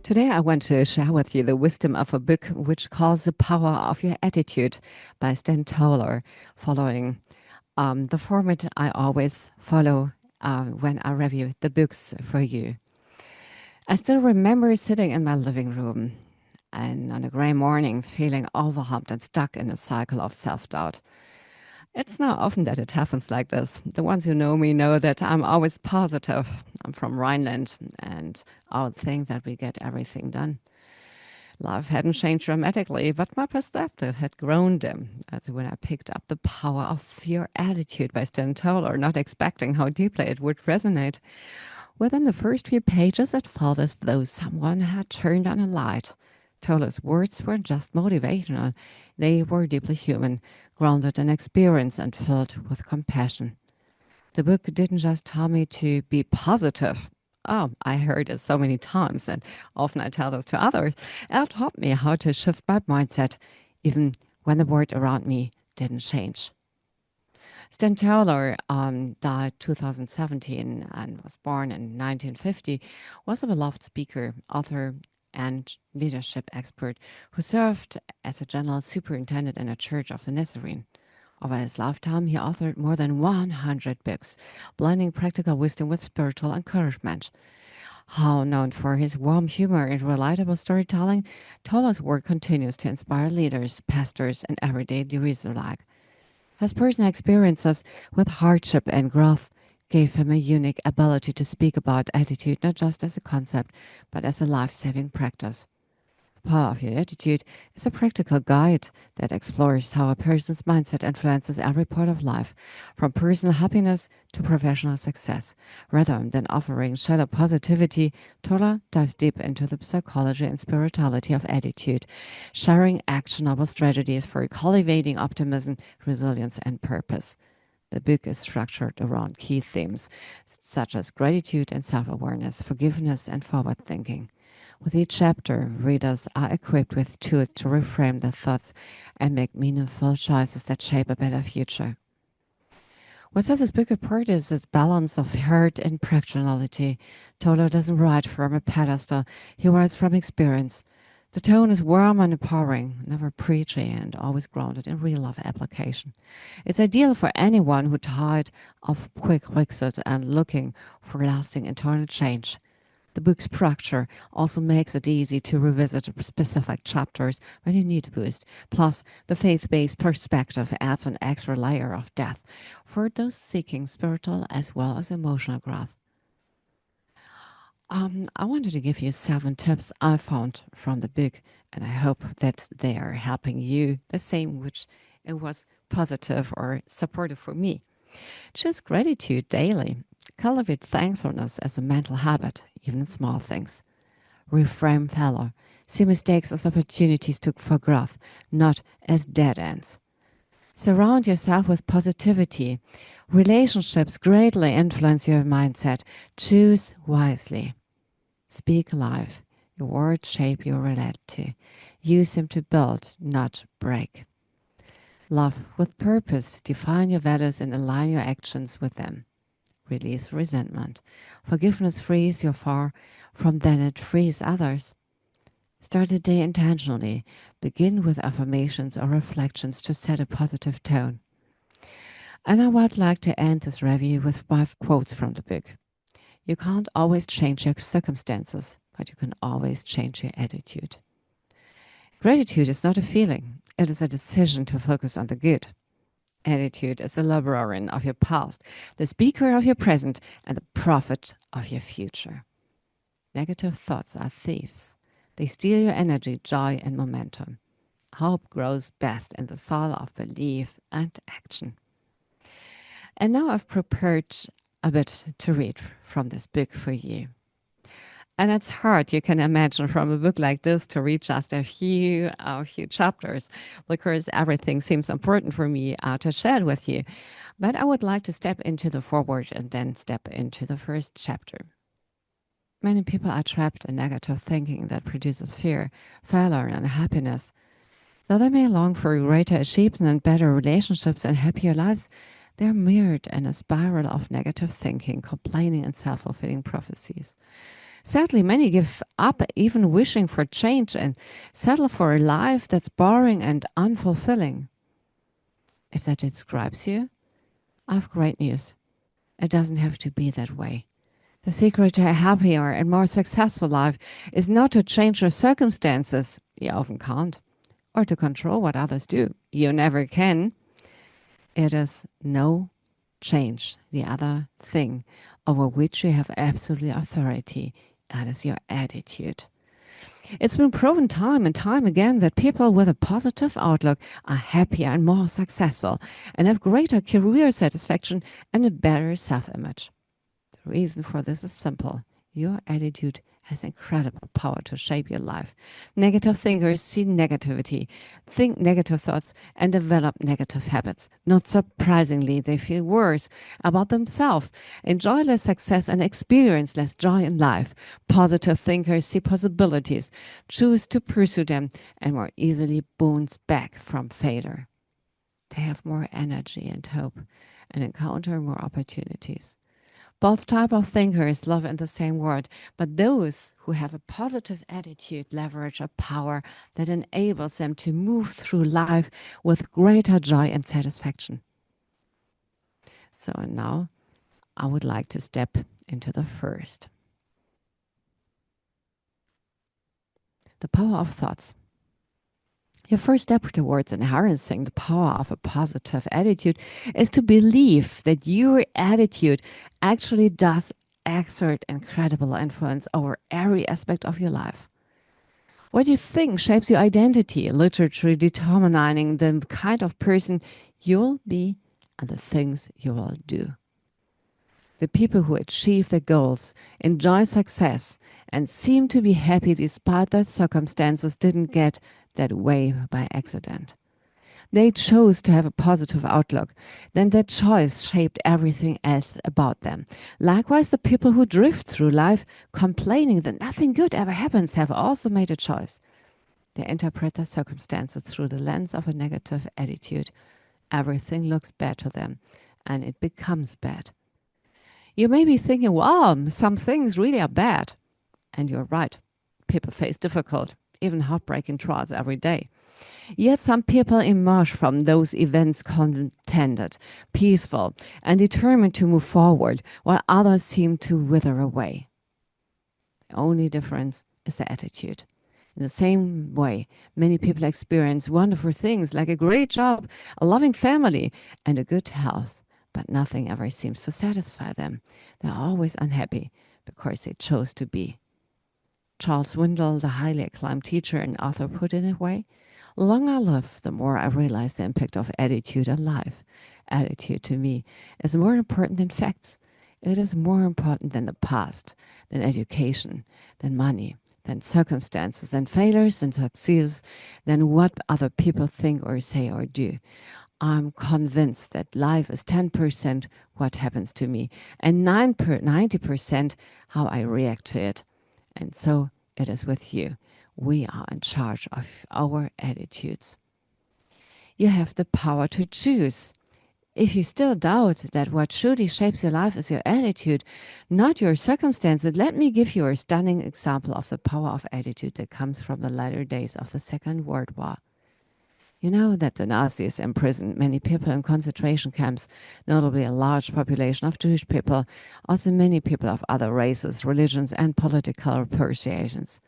Today, I want to share with you the wisdom of a book which calls The Power of Your Attitude by Stan Toler, following the format I always follow when I review the books for you. I still remember sitting in my living room and on a gray morning feeling overwhelmed and stuck in a cycle of self doubt. It's not often that it happens like this. The ones who know me know that I'm always positive. I'm from Rhineland, and I would think that we get everything done. Life hadn't changed dramatically, but my perspective had grown dim. That's when I picked up The Power of Your Attitude by Stan Toler, not expecting how deeply it would resonate. Within the first few pages, it felt as though someone had turned on a light. Toler's words weren't just motivational, they were deeply human, grounded in experience and filled with compassion. The book didn't just tell me to be positive. Oh, I heard it so many times, and often I tell this to others. It taught me how to shift my mindset, even when the world around me didn't change. Stan Toler died 2017 and was born in 1950, was a beloved speaker, author, and leadership expert who served as a general superintendent in a church of the Nazarene. Over his lifetime, he authored more than 100 books, blending practical wisdom with spiritual encouragement. How known for his warm humor and relatable storytelling, Toler's work continues to inspire leaders, pastors, and everyday doers alike. His personal experiences with hardship and growth gave him a unique ability to speak about attitude not just as a concept, but as a life-saving practice. The Power of Your Attitude is a practical guide that explores how a person's mindset influences every part of life, from personal happiness to professional success. Rather than offering shallow positivity, Tola dives deep into the psychology and spirituality of attitude, sharing actionable strategies for cultivating optimism, resilience, and purpose. The book is structured around key themes such as gratitude and self-awareness, forgiveness, and forward thinking. With each chapter, readers are equipped with tools to reframe their thoughts and make meaningful choices that shape a better future. What sets this book apart is its balance of heart and practicality. Toler doesn't write from a pedestal, he writes from experience. The tone is warm and empowering, never preachy, and always grounded in real life application. It's ideal for anyone who's tired of quick fixes and looking for lasting internal change. The book's structure also makes it easy to revisit specific chapters when you need a boost. Plus, the faith-based perspective adds an extra layer of depth for those seeking spiritual as well as emotional growth. I wanted to give you 7 tips I found from the book, and I hope that they are helping you the same, which it was positive or supportive for me. Choose gratitude daily. Cultivate thankfulness as a mental habit, even in small things. Reframe failure. See mistakes as opportunities for growth, not as dead ends. Surround yourself with positivity. Relationships greatly influence your mindset. Choose wisely. Speak life. Your words shape your reality. Use them to build, not break. Love with purpose. Define your values and align your actions with them. Release resentment. Forgiveness frees you far from then it frees others. Start the day intentionally. Begin with affirmations or reflections to set a positive tone. And I would like to end this review with 5 quotes from the book. You can't always change your circumstances, but you can always change your attitude. Gratitude is not a feeling, it is a decision to focus on the good. Attitude is the librarian of your past, the speaker of your present, and the prophet of your future. Negative thoughts are thieves. They steal your energy, joy, and momentum. Hope grows best in the soil of belief and action. And now I've prepared a bit to read from this book for you. And it's hard, you can imagine, from a book like this to read just a few chapters, because everything seems important for me to share with you. But I would like to step into the forward and then step into the first chapter. Many people are trapped in negative thinking that produces fear, failure, and unhappiness. Though they may long for greater achievement, better relationships, and happier lives, they are mired in a spiral of negative thinking, complaining, and self-fulfilling prophecies. Sadly, many give up even wishing for change and settle for a life that's boring and unfulfilling. If that describes you, I have great news. It doesn't have to be that way. The secret to a happier and more successful life is not to change your circumstances, you often can't, or to control what others do, you never can. It is no change, the other thing over which you have absolute authority. That is your attitude. It's been proven time and time again that people with a positive outlook are happier and more successful and have greater career satisfaction and a better self-image. The reason for this is simple. Your attitude has incredible power to shape your life. Negative thinkers see negativity, think negative thoughts, and develop negative habits. Not surprisingly, they feel worse about themselves, enjoy less success, and experience less joy in life. Positive thinkers see possibilities, choose to pursue them, and more easily bounce back from failure. They have more energy and hope and encounter more opportunities. Both type of thinkers live in the same world, but those who have a positive attitude leverage a power that enables them to move through life with greater joy and satisfaction. So now I would like to step into the first. The power of thoughts. Your first step towards enhancing the power of a positive attitude is to believe that your attitude actually does exert incredible influence over every aspect of your life. What you think shapes your identity, literally determining the kind of person you'll be and the things you will do. The people who achieve their goals, enjoy success, and seem to be happy despite their circumstances didn't get that way by accident. They chose to have a positive outlook. Then their choice shaped everything else about them. Likewise, the people who drift through life complaining that nothing good ever happens have also made a choice. They interpret their circumstances through the lens of a negative attitude. Everything looks bad to them, and it becomes bad. You may be thinking, wow, some things really are bad. And you're right. People face difficult, even heartbreaking trials every day. Yet some people emerge from those events contented, peaceful, and determined to move forward, while others seem to wither away. The only difference is the attitude. In the same way, many people experience wonderful things like a great job, a loving family, and a good health, but nothing ever seems to satisfy them. They're always unhappy because they chose to be. Charles Windle, the highly acclaimed teacher and author, put it in a way, the longer I live, the more I realize the impact of attitude on life. Attitude to me is more important than facts. It is more important than the past, than education, than money, than circumstances, than failures, than success, than what other people think or say or do. I'm convinced that life is 10% what happens to me and 90% how I react to it. And so it is with you. We are in charge of our attitudes. You have the power to choose. If you still doubt that what truly shapes your life is your attitude, not your circumstances, let me give you a stunning example of the power of attitude that comes from the latter days of the Second World War. You know that the Nazis imprisoned many people in concentration camps, notably a large population of Jewish people, also many people of other races, religions, and political persuasions.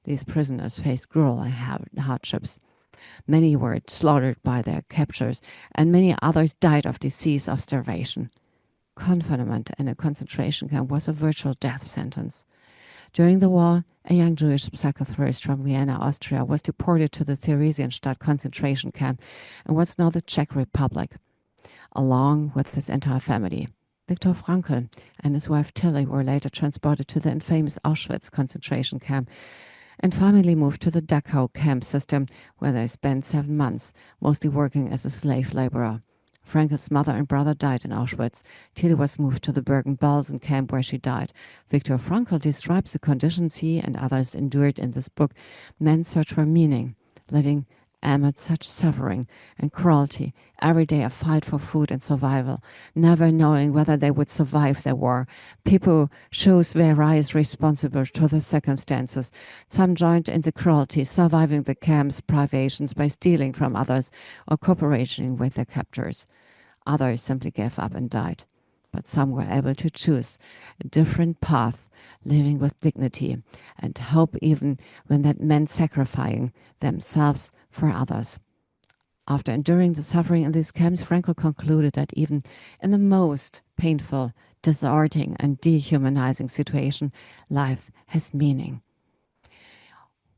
These prisoners faced cruel hardships. Many were slaughtered by their captors, and many others died of disease or starvation. Confinement in a concentration camp was a virtual death sentence. During the war, a young Jewish psychotherapist from Vienna, Austria, was deported to the Theresienstadt concentration camp in what's now the Czech Republic, along with his entire family. Viktor Frankl and his wife Tilly were later transported to the infamous Auschwitz concentration camp and finally moved to the Dachau camp system, where they spent 7 months, mostly working as a slave laborer. Frankel's mother and brother died in Auschwitz. Tilly was moved to the Bergen-Belsen camp, where she died. Viktor Frankl describes the conditions he and others endured in this book. Men search for meaning, living amid such suffering and cruelty, every day a fight for food and survival, never knowing whether they would survive the war. People chose various responsible to the circumstances. Some joined in the cruelty, surviving the camp's privations by stealing from others or cooperating with their captors. Others simply gave up and died. But some were able to choose a different path, living with dignity and hope even when that meant sacrificing themselves for others. After enduring the suffering in these camps, Frankl concluded that even in the most painful, disheartening, and dehumanizing situation, life has meaning.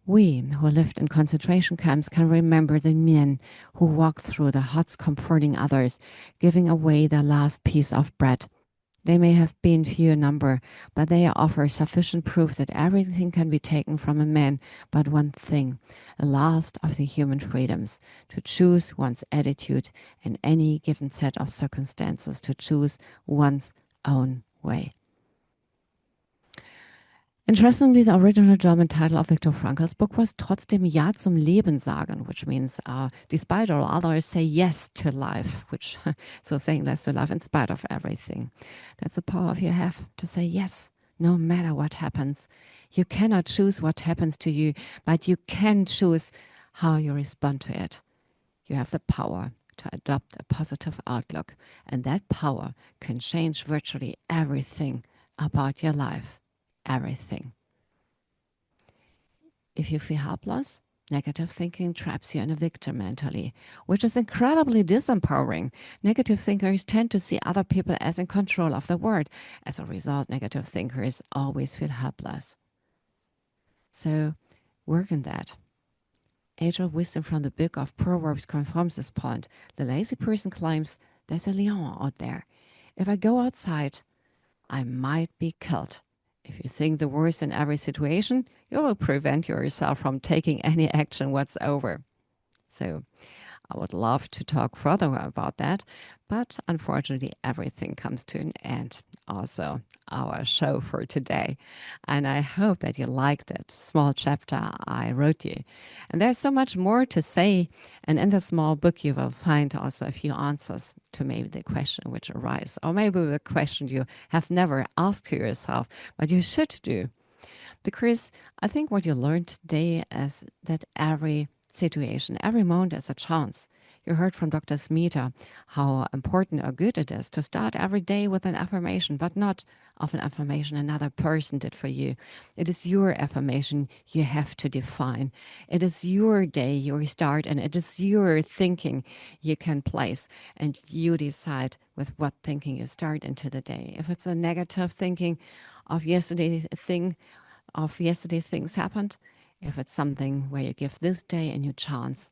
We who lived in concentration camps can remember the men who walked through the huts comforting others, giving away their last piece of bread. They may have been few in number, but they offer sufficient proof that everything can be taken from a man but one thing, the last of the human freedoms, to choose one's attitude in any given set of circumstances, to choose one's own way. Interestingly, the original German title of Viktor Frankl's book was Trotzdem Ja zum Leben sagen, which means despite all others, say yes to life, which so saying yes to life in spite of everything. That's the power you have to say yes, no matter what happens. You cannot choose what happens to you, but you can choose how you respond to it. You have the power to adopt a positive outlook, and that power can change virtually everything about your life. Everything. If you feel helpless, negative thinking traps you in a victim mentality, which is incredibly disempowering. Negative thinkers tend to see other people as in control of the world. As a result, negative thinkers always feel helpless. So work on that. Age-old wisdom from the book of Proverbs confirms this point. The lazy person claims, there's a lion out there. If I go outside, I might be killed. If you think the worst in every situation, you will prevent yourself from taking any action whatsoever. So I would love to talk further about that, but unfortunately everything comes to an end. Also, our show for today. And I hope that you liked it. Small chapter I wrote you. And there's so much more to say. And in the small book, you will find also a few answers to maybe the question which arise, or maybe the question you have never asked to yourself, but you should do. Because I think what you learned today is that every situation, every moment is a chance. You heard from Dr. Smita how important or good it is to start every day with an affirmation, but not of an affirmation another person did for you. It is your affirmation you have to define. It is your day, your start, and it is your thinking you can place. And you decide with what thinking you start into the day. If it's a negative thinking of yesterday things happened, if it's something where you give this day a new chance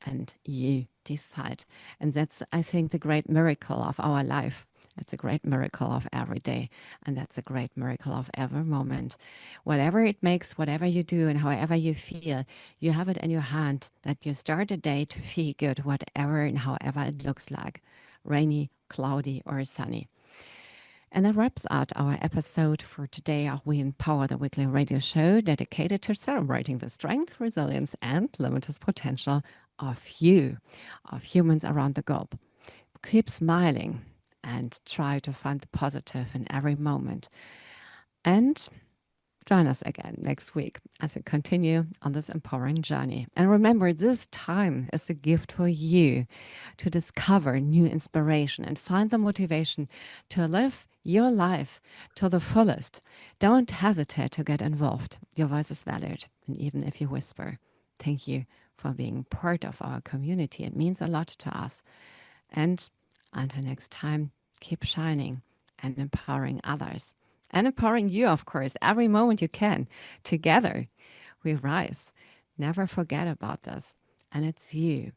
and you decide. And that's, I think, the great miracle of our life. It's a great miracle of every day. And that's a great miracle of every moment. Whatever it makes, whatever you do and however you feel, you have it in your hand that you start a day to feel good, whatever and however it looks like, rainy, cloudy, or sunny. And that wraps out our episode for today of We Empower, the weekly radio show dedicated to celebrating the strength, resilience, and limitless potential of you, of humans around the globe. Keep smiling and try to find the positive in every moment. And join us again next week as we continue on this empowering journey. And remember, this time is a gift for you to discover new inspiration and find the motivation to live your life to the fullest. Don't hesitate to get involved. Your voice is valued. And even if you whisper, thank you for being part of our community. It means a lot to us. And until next time, keep shining and empowering others. And empowering you, of course, every moment you can. Together, we rise. Never forget about this. And it's you.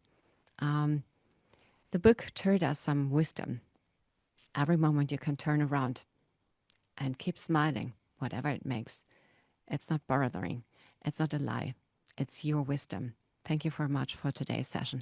The book taught us some wisdom. Every moment you can turn around and keep smiling, whatever it makes. It's not bothering. It's not a lie. It's your wisdom. Thank you very much for today's session.